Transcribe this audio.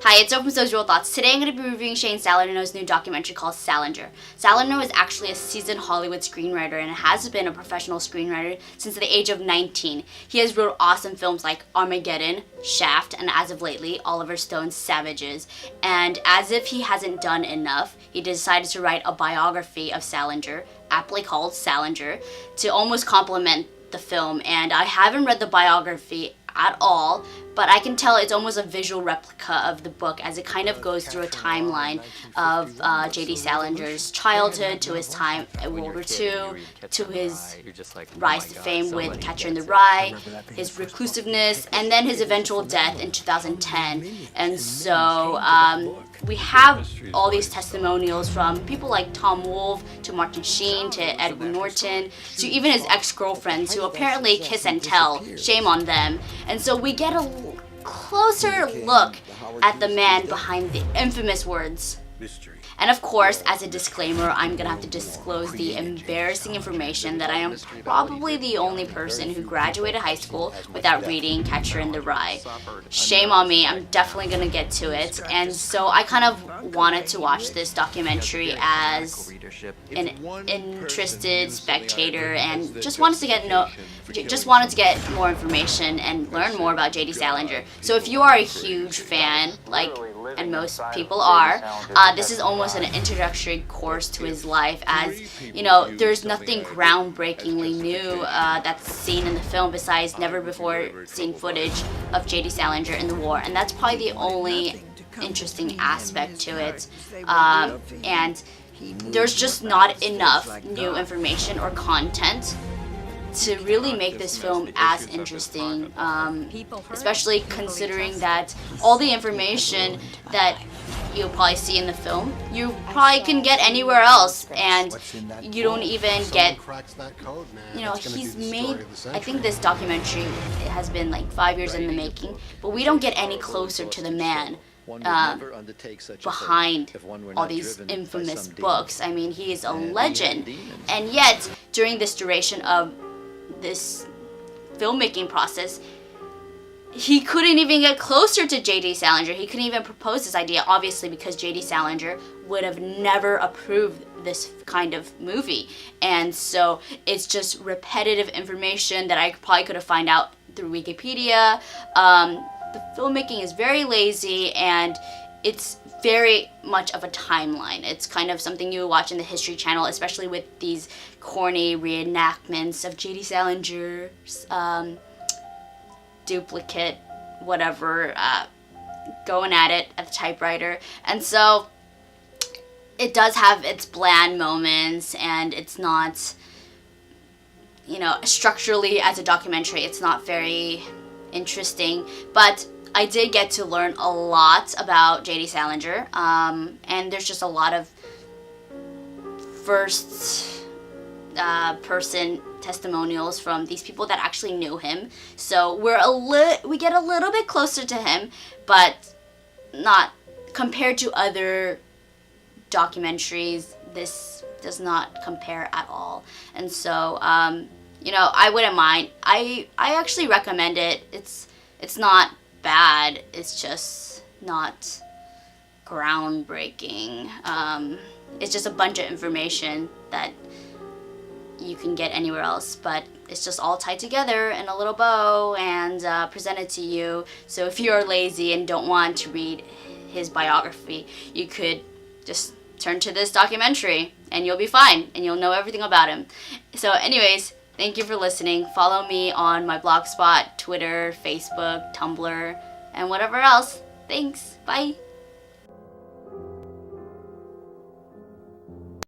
Hi, it's Open Social Thoughts. Today I'm going to be reviewing Shane Salerno's new documentary called Salinger. Salerno is actually a seasoned Hollywood screenwriter and has been a professional screenwriter since the age of 19. He has wrote awesome films like Armageddon, Shaft, and as of lately, Oliver Stone's Savages. And as if he hasn't done enough, he decided to write a biography of Salinger, aptly called Salinger, to almost complement the film. And I haven't read the biography at all, but I can tell it's almost a visual replica of the book as it kind of goes through a timeline of J.D. Salinger's childhood to his time at World War II, to his rise to fame with Catcher in the Rye, his reclusiveness, and then his eventual death in 2010. And so we have all these testimonials from people like Tom Wolfe to Martin Sheen to Edward Norton to even his ex-girlfriends who apparently kiss and tell. Shame on them. And so we get a closer look at the man behind the infamous words. And of course, as a disclaimer, I'm gonna have to disclose the embarrassing information that I am probably the only person who graduated high school without reading Catcher in the Rye. Shame on me, I'm definitely gonna get to it. And so I kind of wanted to watch this documentary as an interested spectator and just wanted to get more information and learn more about J.D. Salinger. So if you are a huge fan, and most people are, this is almost an introductory course to his life, as there's nothing groundbreakingly new that's seen in the film besides never before seen footage of J.D. Salinger in the war, and that's probably the only interesting aspect to it. And there's just not enough new information or content to really make this film as interesting, especially considering that all the information that you'll probably see in the film, you probably can get anywhere else, and you don't even get, he's made, I think this documentary has been like 5 years in the making, but we don't get any closer to the man behind all these infamous books. I mean, he is a legend, and yet during this duration of this filmmaking process, he couldn't even get closer to J.D. Salinger. He couldn't even propose this idea, obviously, because J.D. Salinger would have never approved this kind of movie. And so it's just repetitive information that I probably could have found out through Wikipedia. The filmmaking is very lazy, and it's very much of a timeline. It's kind of something you watch in the History Channel, especially with these corny reenactments of J.D. Salinger's duplicate, whatever, going at it at the typewriter. And so it does have its bland moments, and it's not, structurally as a documentary, it's not very interesting, but I did get to learn a lot about J.D. Salinger, and there's just a lot of first person testimonials from these people that actually knew him. So we get a little bit closer to him, but not compared to other documentaries. This does not compare at all, and so I wouldn't mind. I actually recommend it. It's not bad, it's just not groundbreaking. It's just a bunch of information that you can get anywhere else, but it's just all tied together in a little bow and presented to you. So if you're lazy and don't want to read his biography, you could just turn to this documentary and you'll be fine and you'll know everything about him. So anyways, thank you for listening. Follow me on my Blogspot, Twitter, Facebook, Tumblr, and whatever else. Thanks. Bye.